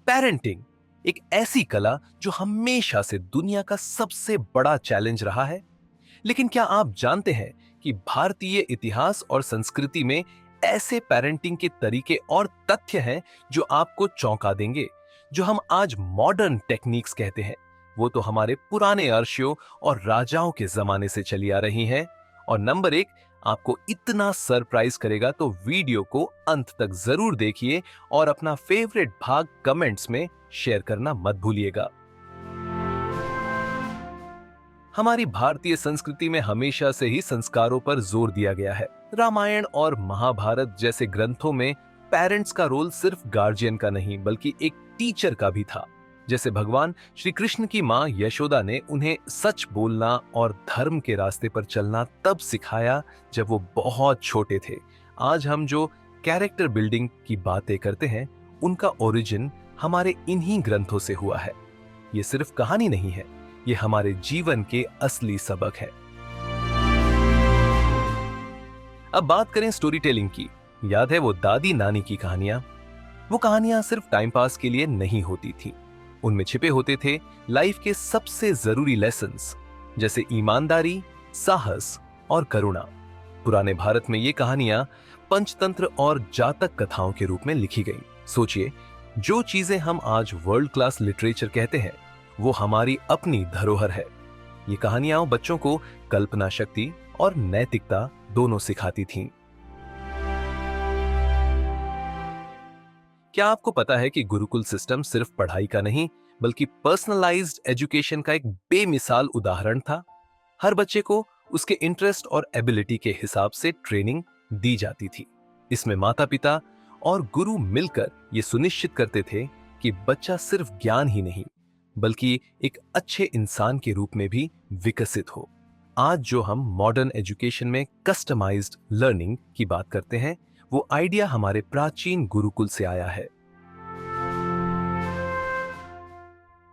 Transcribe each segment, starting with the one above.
Parenting एक ऐसी कला जो हमेशा से दुनिया का सबसे बड़ा चैलेंज रहा है। लेकिन क्या आप जानते हैं कि भारतीय इतिहास और संस्कृति में ऐसे पेरेंटिंग के तरीके और तथ्य हैं जो आपको चौंका देंगे। जो हम आज मॉडर्न टेक्निक्स कहते हैं, वो तो हमारे पुराने अर्षियों और राजाओं के जमाने से चली आ रही हैं। और नंबर एक, आपको इतना सरप्राइज करेगा तो वीडियो को अंत तक जरूर देखिए और अपना फेवरेट भाग कमेंट्स में शेयर करना मत भूलिएगा। हमारी भारतीय संस्कृति में हमेशा से ही संस्कारों पर जोर दिया गया है। रामायण और महाभारत जैसे ग्रंथों में पेरेंट्स का रोल सिर्फ गार्जियन का नहीं बल्कि एक टीचर का भी था। जैसे भगवान श्री कृष्ण की मां यशोदा ने उन्हें सच बोलना और धर्म के रास्ते पर चलना तब सिखाया जब वो बहुत छोटे थे। आज हम जो कैरेक्टर बिल्डिंग की बातें करते हैं, उनका ओरिजिन हमारे इन्हीं ग्रंथों से हुआ है। ये सिर्फ कहानी नहीं है, ये हमारे जीवन के असली सबक है। अब बात करें स्टोरी टेलिंग की। याद है वो दादी नानी की कहानियां? वो कहानियां सिर्फ टाइम पास के लिए नहीं होती थी। उनमें छिपे होते थे लाइफ के सबसे जरूरी लेसन्स, जैसे ईमानदारी, साहस और करुणा। पुराने भारत में ये कहानियां पंचतंत्र और जातक कथाओं के रूप में लिखी गई। सोचिए, जो चीजें हम आज वर्ल्ड क्लास लिटरेचर कहते हैं, वो हमारी अपनी धरोहर है। ये कहानियां बच्चों को कल्पना शक्ति और नैतिकता दोनों सिखाती थीं। क्या आपको पता है कि गुरुकुल सिस्टम सिर्फ पढ़ाई का नहीं बल्कि पर्सनलाइज्ड एजुकेशन का एक बेमिसाल उदाहरण था? हर बच्चे को उसके इंटरेस्ट और एबिलिटी के हिसाब से ट्रेनिंग दी जाती थी। इसमें माता पिता और गुरु मिलकर ये सुनिश्चित करते थे कि बच्चा सिर्फ ज्ञान ही नहीं बल्कि एक अच्छे इंसान के रूप में भी विकसित हो। आज जो हम मॉडर्न एजुकेशन में कस्टमाइज्ड लर्निंग की बात करते हैं, वो आइडिया हमारे प्राचीन गुरुकुल से आया है।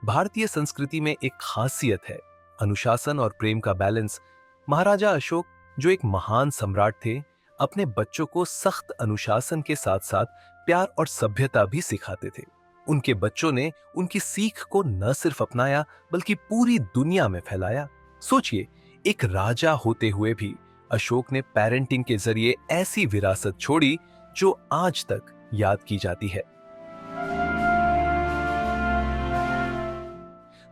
भारतीय संस्कृति में एक खासियत है अनुशासन और प्रेम का बैलेंस। महाराजा अशोक, जो एक महान सम्राट थे, अपने बच्चों को सख्त अनुशासन के साथ साथ प्यार और सभ्यता भी सिखाते थे। उनके बच्चों ने उनकी सीख को न सिर्फ अपनाया बल्कि पूरी दुनिया में फैलाया। सोचिए, एक राजा होते हुए भी अशोक ने पेरेंटिंग के जरिए ऐसी विरासत छोड़ी जो आज तक याद की जाती है।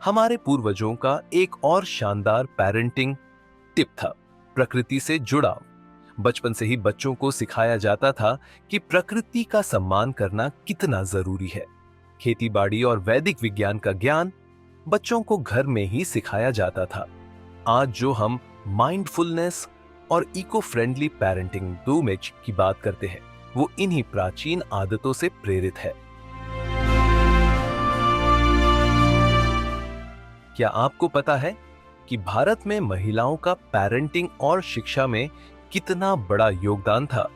हमारे पूर्वजों का एक और शानदार पेरेंटिंग टिप था प्रकृति से जुड़ाव। बचपन से ही बच्चों को सिखाया जाता था कि प्रकृति का सम्मान करना कितना जरूरी है। खेती बाड़ी और वैदिक विज्ञान का ज्ञान बच्चों को घर में ही सिखाया जाता था। आज जो हम माइंडफुलनेस और इको फ्रेंडली पेरेंटिंग डूमेज की बात करते हैं, वो इन्हीं प्राचीन आदतों से प्रेरित है। क्या आपको पता है कि भारत में महिलाओं का पेरेंटिंग और शिक्षा में कितना बड़ा योगदान था?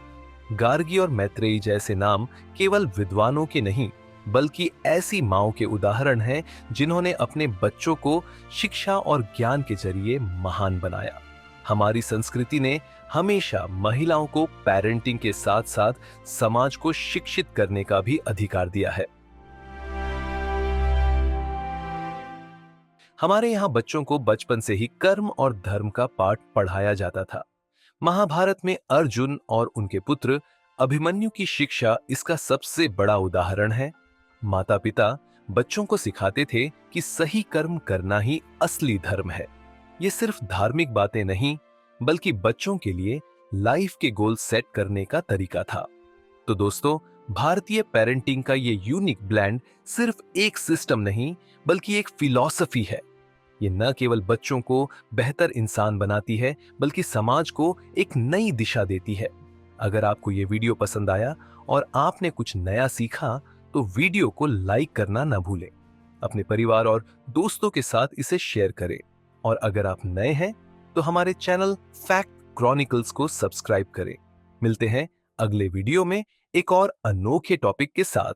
गार्गी और मैत्रेयी जैसे नाम केवल विद्वानों के नहीं बल्कि ऐसी माओं के उदाहरण हैं जिन्होंने अपने बच्चों को शिक्षा और ज्ञान के जरिए महान बनाया। हमारी संस्कृति ने हमेशा महिलाओं को पेरेंटिंग के साथ साथ समाज को शिक्षित करने का भी अधिकार दिया है। हमारे यहाँ बच्चों को बचपन से ही कर्म और धर्म का पाठ पढ़ाया जाता था। महाभारत में अर्जुन और उनके पुत्र अभिमन्यु की शिक्षा इसका सबसे बड़ा उदाहरण है। माता पिता बच्चों को सिखाते थे कि सही कर्म करना ही असली धर्म है। ये सिर्फ धार्मिक बातें नहीं बल्कि बच्चों के लिए लाइफ के गोल सेट करने का तरीका था। तो दोस्तों, भारतीय पेरेंटिंग का ये यूनिक ब्लेंड सिर्फ एक सिस्टम नहीं बल्कि एक फिलॉसफी है। ये न केवल बच्चों को बेहतर इंसान बनाती है बल्कि समाज को एक नई दिशा देती है। अगर आपको ये वीडियो पसंद आया और आपने कुछ नया सीखा तो वीडियो को लाइक करना ना भूलें। अपने परिवार और दोस्तों के साथ इसे शेयर करें। और अगर आप नए हैं तो हमारे चैनल फैक्ट क्रॉनिकल्स को सब्सक्राइब करें। मिलते हैं अगले वीडियो में एक और अनोखे टॉपिक के साथ।